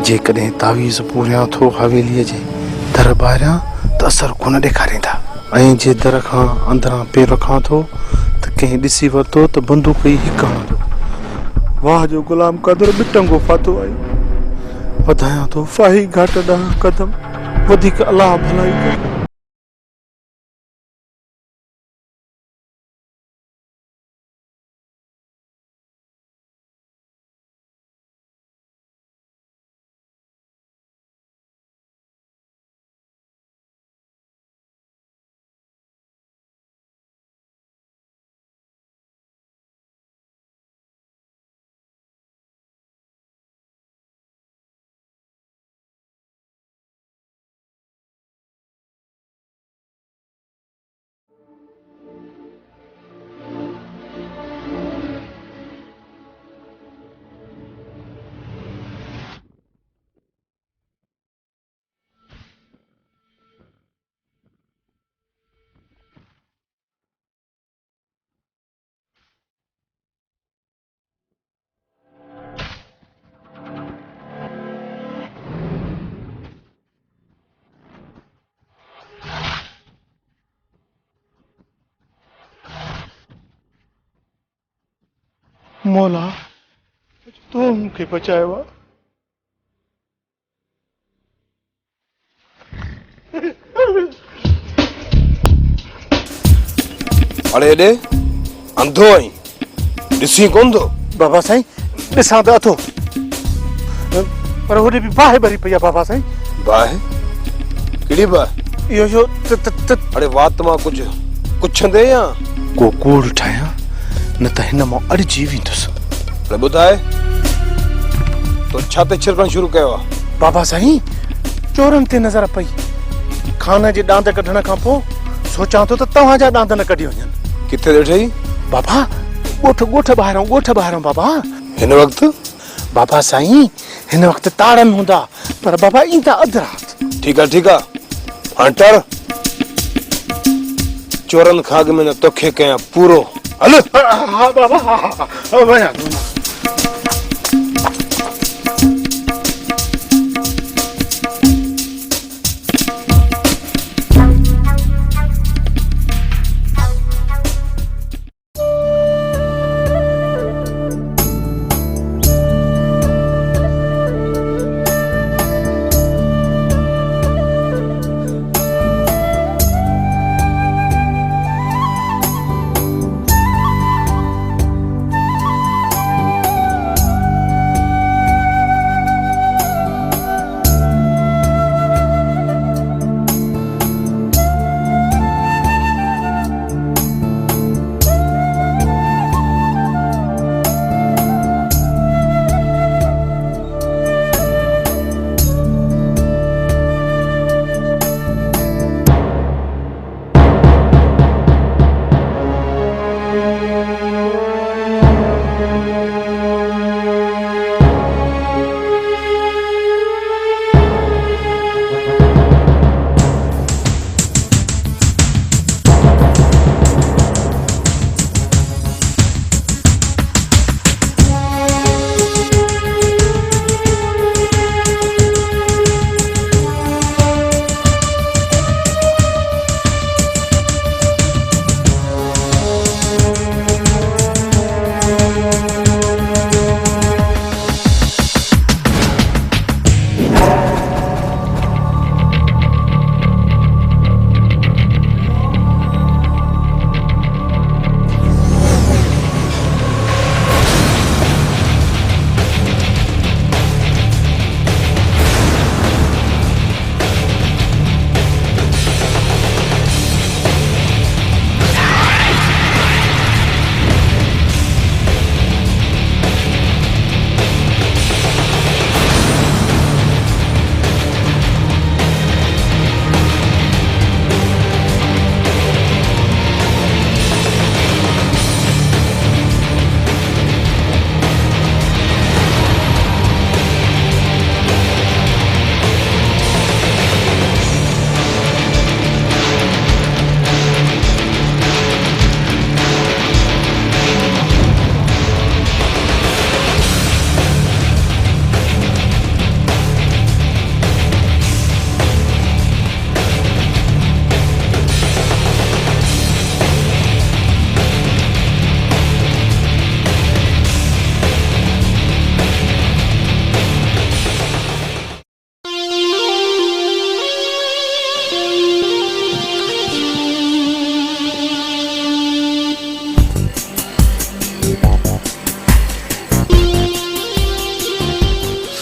जेकॾहिं तावीज़ पूरियां थो हवेलीअ जे दर ॿाहिरियां त असर कोन ॾेखारींदा ऐं जे दर खां अंदरां पेर रखां थो त कंहिं ॾिसी वरितो त बंदूक ई हिकु हणंदो। वाह जो गुलाम क़दुरु बिटंगो फाथो आहे। वधायां थो फाही घाट ॾांहुं क़दम, वधीक अलाह भलाई करे। मौला तो मूंखे बचायो आहे। अड़े एॾे अंधो आहीं, ॾिसी कोन थो? बाबा साईं ॾिसां त अथो, पर होॾे बि बाहि भरी पई आहे बाबा साईं। बाहि? कहिड़ी बाहि? इहो छो अड़े वात मां कुझु दे या को कूड़ ठाहियां न त हिन मां अड़िजी वेंदुसि। अड़े ॿुधाए तो छा ते छिड़कणु शुरू कयो आहे? बाबा साईं चोरनि ते नज़र पई। खाने जे ॾांद कढण खां पोइ सोचां थो त तव्हांजा ॾांद न कढी वञनि। किथे ॾिठई? बाबा ॻोठ ॿाहिरां बाबा। हिन वक़्तु? बाबा साईं हिन वक़्तु ताड़नि हूंदा, पर बाबा ईंदा अधु राति। ठीकु आहे हाणे टर। चोरनि खां अॻु में न तोखे कयां पूरो। हल। हा बाबा हा वञा।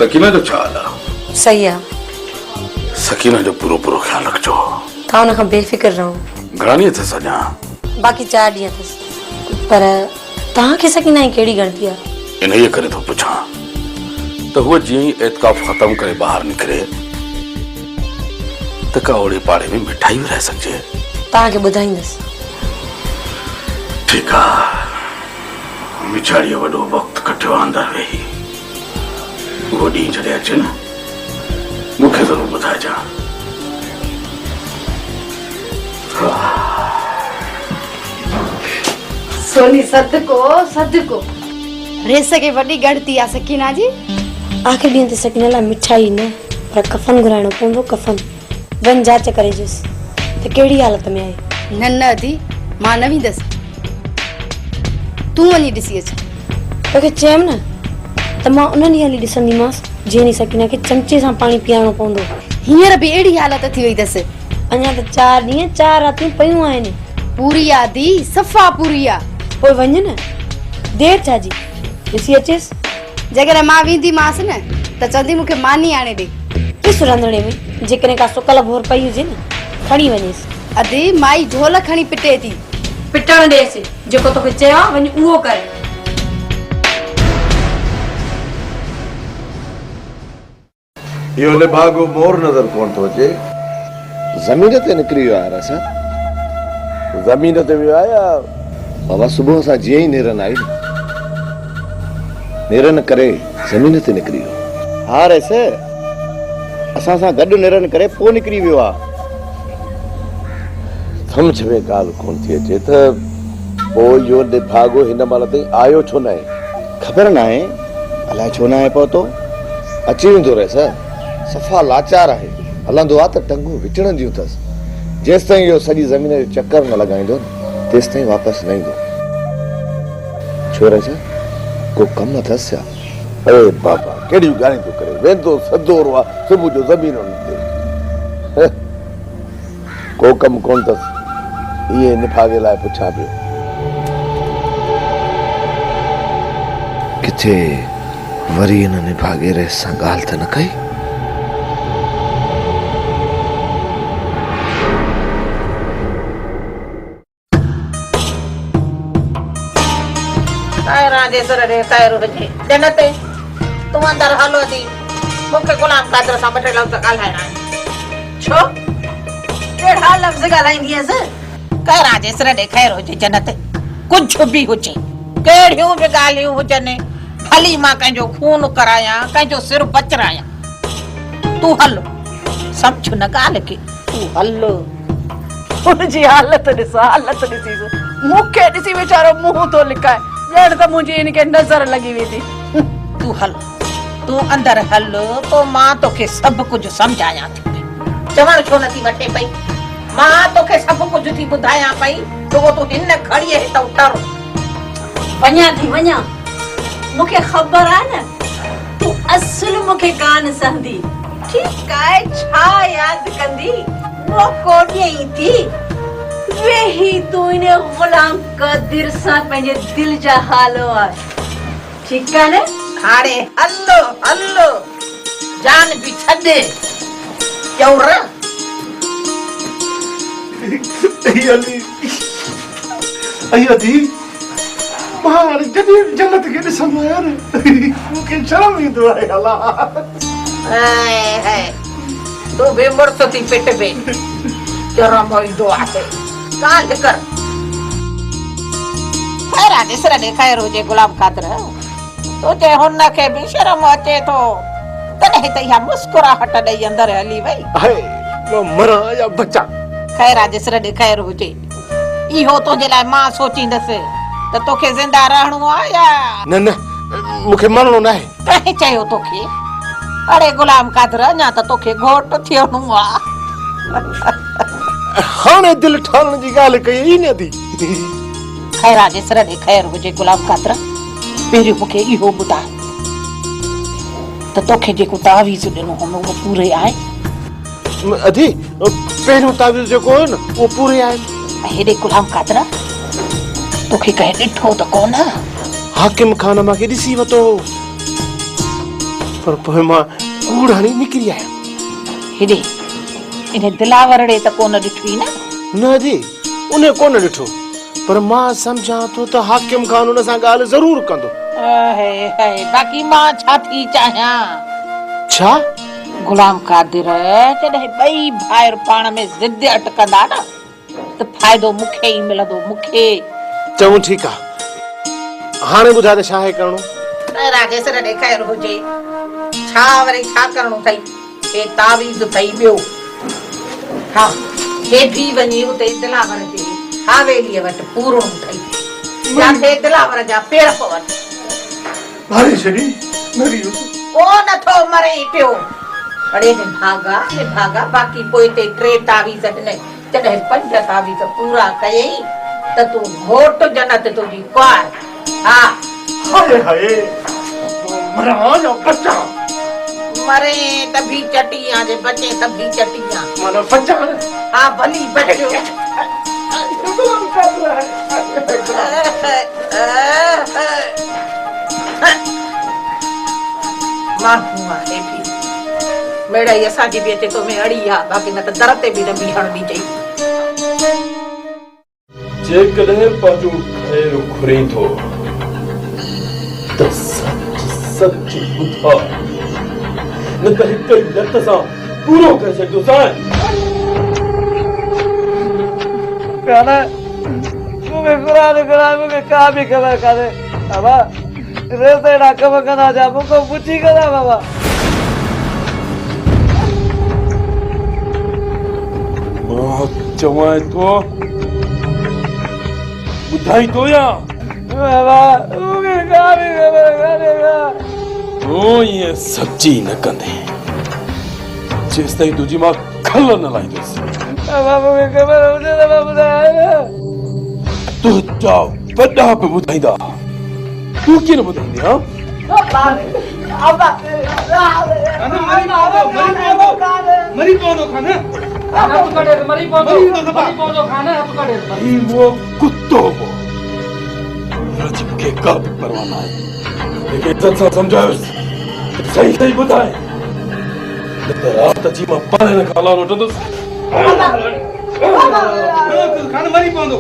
सकीना जो छा हाल आहे? सही आहे। सकीना जो पूरो पूरो ख्याल रखजो। तव्हां हुन खां बेफ़िक्र रहो। घणा ॾींहं अथसि अञा? बाक़ी 4 ॾींहं अथसि। पर तव्हांखे सकीना जी कहिड़ी गणती आहे? इन्हीअ करे थो पुछां त हूअ जीअं ई एतकाफ़ ख़तम करे ॿाहिरि निकिरे त का ओड़े पाड़े में मिठाई विराए सघिजे। तव्हांखे ॿुधाईंदसि। ठीकु आहे। विछाड़ीअ वॾो वक़्तु कटियो अंदरि वेही। उहो ॾींहुं जॾहिं अचे न मूंखे ज़रूरु ॿुधाइजां। सोनी सदको सदको रेस के वॾी गणती आहे सकीना जी। आख़िर ॾींहं ते सकीना लाइ मिठाई न पर कफ़न घुराइणो पवंदो। कफ़न वञ जांच करे ॾिस त कहिड़ी हालत में आहे। न न दी मां न वेंदसि, तूं वञी ॾिसी अच। तोखे चयमि न त मां उन ॾींहुं हली ॾिसंदीमांसि जंहिं ॾींहुं सकीना खे चमचे सां पाणी पीआरणो पवंदो। हींअर बि अहिड़ी हालत थी वई अथसि। अञा त 4 ॾींहं 4 रातियूं पयूं आहिनि। पूरी आहे दी, सफ़ा पूरी आहे। पोइ वञ न, देरि छा जी, ॾिसी अचेसि। जेकॾहिं मां वेंदीमांसि न त चवंदी मूंखे मानी आणे ॾे। ॾिस रंधिणे में जेकॾहिं का सुकल भोर पई हुजे न खणी वञेसि। अदी माई ढोल खणी पिटे थी। पिटण ॾेसि, जेको तोखे चयो आहे वञ उहो कर। इहो निभागो मोर नज़र कोन थो अचे। ज़मीन ते निकिरी वियो आहे रसा। ज़मीन ते वियो आहे या बाबा सुबुह सां जीअं ई नेरन आई नेरन करे ज़मीन ते निकिरी वियो। हा रेस असां सां गॾु नेरन करे पोइ निकिरी वियो आहे। सम्झ में ॻाल्हि कोन थी अचे त पोइ इहो निभागो हिन महिल ताईं आयो छो न आहे। ख़बर न आहे अलाए छो न आहे पहुतो। अची वेंदो रेस, सफ़ा लाचार आहे। हलंदो आहे त टंगूं विचण जूं अथसि। जेसि ताईं इहो सॼी ज़मीन जो चकर न लॻाईंदो न तेसि ताईं वापसि न ईंदो। छो रेस को कमु अथसि छा? अरे बाबा कहिड़ियूं ॻाल्हियूं थो करे। वेंदो सदोरो आहे सुबुह जो ज़मीनुनि ते। को कमु कोन अथसि। इहे निभागे लाइ पुछां पियो किथे वरी हिन निभागे रेस सां ॻाल्हि त न कई। जन्नत तूं अंदर हलो थी। मूंखे गुलाम कादर सां 2 लफ़्ज़ ॻाल्हाइणा आहिनि। छो कहिड़ा लफ़्ज़ ॻाल्हाईंदीअसि? कहिड़ा जेसर ॾे ख़ैर हुजे जन्नत। कुझु बि हुजे, कहिड़ियूं बि ॻाल्हियूं हुजनि, भली मां कंहिंजो खून करायां, कंहिंजो सिर बचरायां, तूं हल। सम्झ न ॻाल्हि खे, तूं हल। हुनजी हालत ॾिस, हालत ॾिसीसि। मूंखे ॾिसी वीचारो मुंहुं थो लिकाए, ॼण त मुंहिंजी इनखे नज़र लॻी वेंदी। तूं हल, तूं अंदर हल, पोइ मां तोखे सभु कुझु सम्झायां थी पई। चवण छो नथी वटे पई? मां तोखे सभु कुझु थी ॿुधायां पई, तो तूं हिन घड़ीअ हितां उतर। वञा थी वञा, मूंखे ख़बर आहे न तूं असुल मूंखे कान सहंदी। ठीकु आहे, छा यादि कंदी? मौक़ो ॾियईं थी वेही तूं इन ग़ुलाम क़दीर सां पंहिंजे दिलि जा हालो आहे। ठीकु आहे न? हाणे हलो हलो, जान बि छॾे चौर। अयो दी मां जॾहिं जन्नत खे ॾिसंदो आहियां न मूंखे शर्म ईंदो आहे। अला तूं बि मुड़ुस थी पिट बे शर्म ईंदो आहे। ॻाल्हि कर। ख़ैर ॾिसर ॾे ख़ैर हुजे गुलाम कादर। तुंहिंजे हुन खे बि शर्म अचे थो, तॾहिं त इहा मुस्कुराहट ॾेई अंदरि हली वई। मरां या बचा। ख़ैर ॾिसर ॾे ख़ैर हुजे। इहो तुंहिंजे लाइ मां सोचींदसि त तोखे ज़िंदा रहणो आहे या न न मूंखे मरणो न आहे। कंहिं चयो तोखे? अरे गुलाम कादर, अञा त तोखे घोट थियणो आहे। हाणे दिलि ठाहिण जी ॻाल्हि कई ई न थी। ख़ैर ॾिसर ॾे ख़ैर हुजे गुलाम कादर। पहिरियों मूंखे इहो ॿुधाए त तोखे जेको तावीज़ ॾिनो हो उहो पूरे आहे? अधी पहिरियों तावीज़ जेको हो न उहो पूरे आहे। हेॾे गुलाम कादर, तोखे कंहिं ॾिठो त कोन? हाकिम खान मूंखे ॾिसी वतो। पर पोइ मां कूड़ हणी निकिरी आहियां। हेॾे इन दिलावरड़े त कोन ॾिठी न? न जी उन कोन ॾिठो, पर मां सम्झां थो त हाकिम खान हुन सां ॻाल्हि ज़रूर कंदो। बाक़ी मां छा थी चाहियां? छा? गुलाम कादिर जॾहिं ॿई भाइर पाण में ज़िद अटकंदा न त फ़ाइदो मूंखे ई मिलंदो, मूंखे। चऊं ठीकु आहे, हाणे ॿुधाए त छा आहे करणो? राजेश ॾेखार हुजे छा वरी छा करणो अथई? हे तावीज़ अथई ॿियो। हा हे बि वञी उते दिलावर जे हवेलीअ वटि पूरो अथई, जिथे दिलावर जा पेर पवनि। मारी छॾी मरी वियुसि। को नथो मरे ई पियो। अड़े निभागा बाक़ी पोइ ते 3 तावीज़ ॾिनई। जॾहिं 5 तावीज़ पूरा कयई त तूं घोट जन्नत तुंहिंजी कुआर। हा हाय हाय मरा या बचा मरे त भी चटिया जे बचे त भी चटिया माना बचा। हा भली बचो। माण्हू आहे भी मेड़ाई असांजी बि अचे तो में अड़ी आहे, बाक़ी न त दर ते बि न बीहण ॾिजई। जेकॾहिं पंहिंजो खैर घुरे थो त सच ॿुधा, न त हिक ई लत सां पूरो करे छॾियो साईं। काना मूंखे मूंखे का बि ख़बर कान्हे बाबा। रेस अहिड़ा कम कंदा जा मूंखां पुछी कंदा बाबा। मां चवां थो ॿुधाई थो या बाबा मूंखे का बि ख़बर कान्हे। तूं ईअं सची न कंदे जेसि ताईं तुंहिंजी मां खल न लाहींदुसि। बाबा मूंखे ख़बर हुजे त मां ॿुधायां न। तुंहिंजा वॾा बि ॿुधाईंदा, तूं कीअं न ॿुधाईंदी? हा मरी पवंदो खाने मरी वो कुत्तो हो रज के का परवाह ना है, लेकिन इज्जत सां समझायोसि सही ॿुधाए न त रात जी मां पाण न खाला वठंदुसि। खान मरी पवंदो।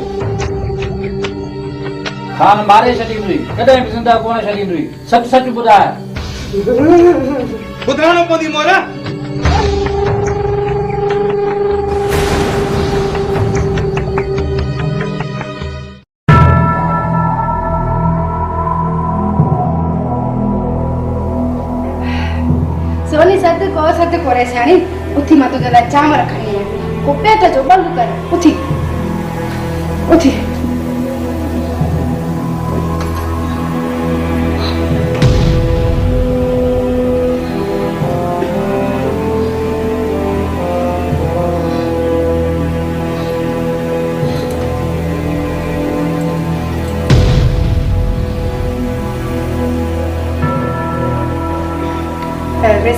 खान मारे छॾींदी हुई, कॾहिं बि ज़िंदा कोन छॾींदी हुई। सच सच ॿुधाए। ॿुधाइणो पवंदी मोरा। सोनी सद को रे सियाणी उथी मां तुंहिंजे लाइ चांवर खणी आहियां। को पेट जो बंदि कर। उथी उथी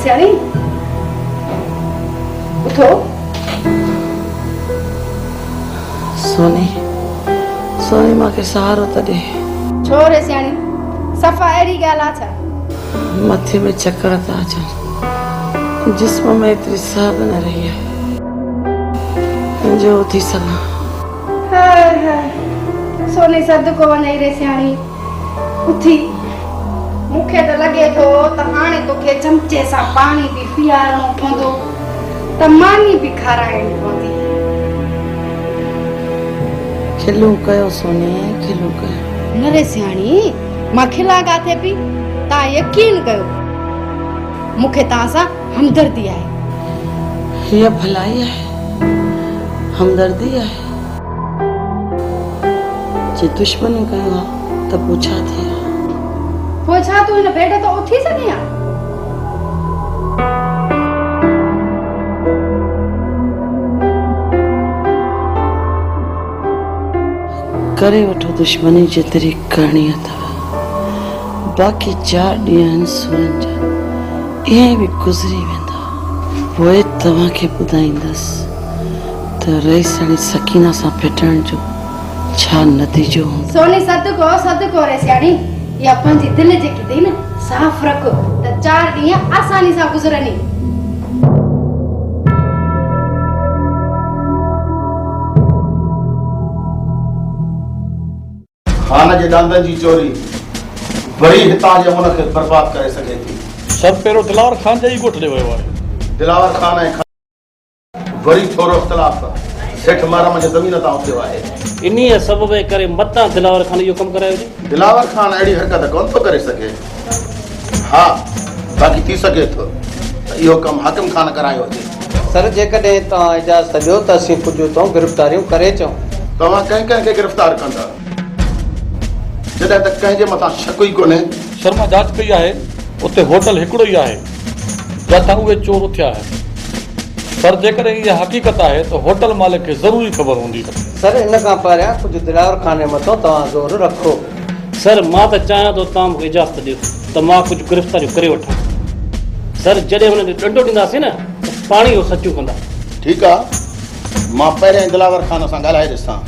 सियाणी उठो। सोनी मूंखे सहारो त ॾे। छो रे सियाणी सफ़ा अहिड़ी ॻाल्हि आहे छा? मथे में चक्कर था अचनि, जिस्म में एतिरी साह न रही आहे जो उथी सघां। सोनी सदको वञे रे सियाणी उथी। मूंखे त लॻे थो त हाणे तोखे चमचे सां पाणी बि पीआरणो पवंदो त मानी बि खाराइणी पवंदी। खिलू कयो सोनी, खिलू कयो। न रे सियाणी मां खिला काथे पई। तव्हां यकीन कयो मूंखे तव्हां सां हमदर्दी आहे। हीअ भलाई आहे, हमदर्दी आहे। जे दुश्मनी कयो आहे त पोइ छा थिए? पोइ छा तूं हिन बेड तो उथी सघीं? करे वठो दुश्मनी जेतिरी करणी अथव। बाक़ी 4 ॾींहं सुरनि जा ईअं बि गुज़री वेंदा। पोइ तव्हांखे ॿुधाईंदसि त रईसणी सकीना सां फिटण जो छा नतीजो हूंदो। सोनी सदको रे सियाणी या पंहिंजी दिलि जेकी अथई न साफ़ रखो त 4 ॾींहं आसानी सां गुज़रनी। खान जे ॾंदनि जी चोरी वरी हितां जे मुल्क खे बर्बाद करे सघे थी। सर पहिरियों दिलावर खान जे ई ॻोठ ते वियो आहे। दिलावर खान ऐं वरी थोरो इख़्तिलाफ़ सेठ माराम जे ज़मीन तां थियो आहे। इन्हीअ सबबु करे मतां दिलावर खान इहो कमु करायो हुजे। दिलावर खान अहिड़ी हरकत कोन थो करे सघे। हा बाक़ी थी सघे थो त इहो कमु हाकिम खान करायो हुजे। सर जेकॾहिं तव्हां इजाज़त ॾियो त असीं पुॼूं था गिरफ़्तारियूं करे अचूं। तव्हां कंहिं खे गिरफ़्तार कंदा जॾहिं त कंहिंजे मथां शक ई कोन्हे। सर मां जांच कई आहे, उते होटल हिकिड़ो ई आहे जितां उहे चोर उथिया आहिनि। सर जेकॾहिं इहा हक़ीक़त आहे त होटल मालिक खे ज़रूरी ख़बर हूंदी। सर इन खां पहिरियां कुझु दिलावर खान जे मथां तव्हां ज़ोर रखो। सर मां त चाहियां थो तव्हां मूंखे इजाज़त ॾियो त मां कुझु गिरफ़्तारियूं करे वठां। सर जॾहिं हुनखे ॾंडो ॾींदासीं न त पाणी उहो सचूं कंदा। ठीकु आहे, मां पहिरियां दिलावर खान सां ॻाल्हाए ॾिसां।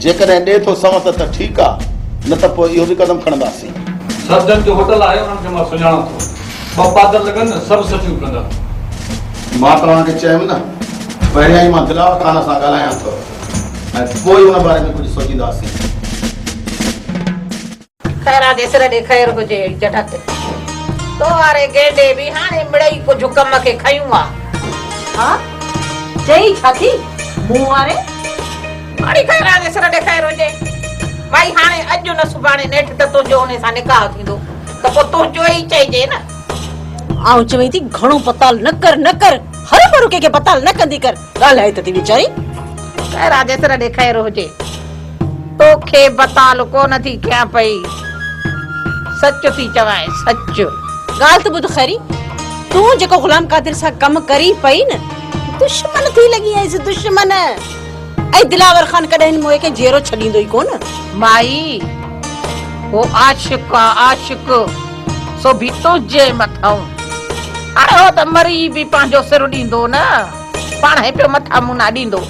जेकॾहिं ॾिए थो सहमत त ठीकु आहे, न त पोइ इहो बि क़दम खणंदासीं। सर जो होटल आहे उन्हनि खे मां सुञाणां थो। ॿ पादर लॻनि न सभु सचूं कंदा। मां तव्हांखे चयुमि न पहिरियां ई मां दिलावर खान सां ॻाल्हायां थो ऐं पोइ हुन बारे में कुझु सोचींदासीं। खैरा जेसर ॾेखार हुजे जॾहिं तो वारे गेडे बि हाणे मिड़ई कुझु कम खे खयूं आहे। हा चई छा थी मूं वारे माड़ी खैरा जेसर ॾेखार हुजे भाई हाणे अॼु न सुभाणे नेठ त तुंहिंजो हुन सां निकाह थींदो त पोइ तुंहिंजो ई चइजे न। आऊं चवई थी घणो पताल न कर हर भरू के पताल न कंदी कर ॻाल्हाए त थी वीचारी। खैरा जेसर ॾेखार हुजे तोखे बताल कोन थी कयां पई, सच थी चवाए सच। ॻाल्हि त ॿुध खैरी, तूं जेको गुलाम कादिर सां कम करी पई न दुश्मन थी लॻी आईस दुश्मन। ऐं दिलावर खान कॾहिं मोए खे जेरो छॾींदो ई कोन। माई वो आशिक आशिक सो भी तुझे मथां हाणे हो त मरी बि पंहिंजो सिर ॾींदो न, पाण पियो मथां मुना ॾींदो।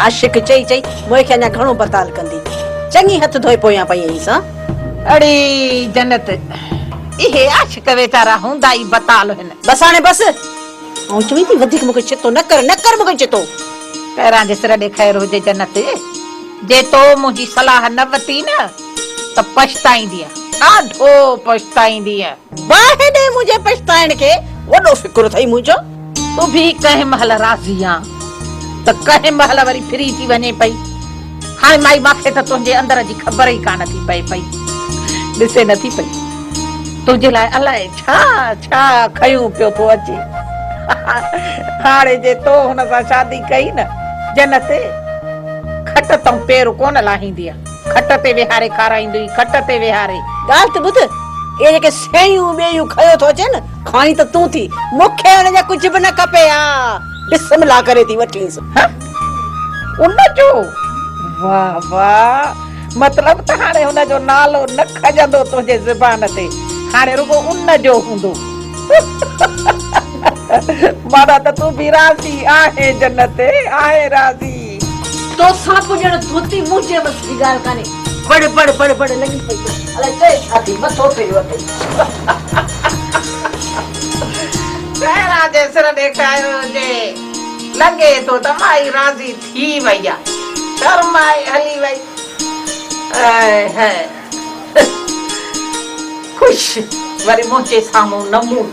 आशिक चई मोए खे अञा घणो बताल कंदी, चङी हथ धोए पोयां पई आई सां। अड़ी जन्नत इहे आशिक वेचारा हूंदा ई बताल हिन। बस हाणे बस, ऐं चवई थी वधीक मूंखे चितो न कर मूंखे चितो। पहिरां जे सिर ॾेखार हुजे जन्नत, जे तो मुंहिंजी सलाह न वती न त पछताईंदी, ॾाढो पछताईंदी। बाहि ॾे मुंहिंजे पछताइण खे, वॾो फिक्र अथई मुंहिंजो। तूं बि कंहिं महिल राज़ी आ त कंहिं महिल वरी फ्री थी वञे पई। हाणे माई मूंखे त तुंहिंजे अंदर जी ख़बर ई कान थी पए पई, ॾिसे नथी पई तुंहिंजे लाइ अलाए छा छा खयूं पियो थो अचे। हाणे जे तो हुन सां शादी कई न जन्नत, खट तूं पेर कोन लाहींदी, खट ते विहारे खाराईंदी, खट ते विहारे। ॻाल्हि त ॿुध, ये जेके सयूं ॿेयूं खयो थो अचे न खाई त तूं थी, मूंखे हुन जा कुझु बि न खपे। बिस्मिल्लाह करे थी वठीस। उनजो वाह वाह, मतलब त हाणे हुनजो नालो न खजंदो तुंहिंजे ज़बान ते, हाणे रुगो उनजो हूंदो। माना त तूं बि राज़ी आहे जन्नत, आहे राज़ी। तो सां पुॼण धोती मुंहिंजे बस जी ॻाल्हि कान्हे। बड़ लॻी पई अलाए चए छा थी मथो फेरियो अथई। पहिरां जे सिर ॾेखारियो हुजे लॻे थो त माई राज़ी थी वई आहे, शर्माए हली वई। ख़ुशि वरी मुंहिंजे साम्हूं नमून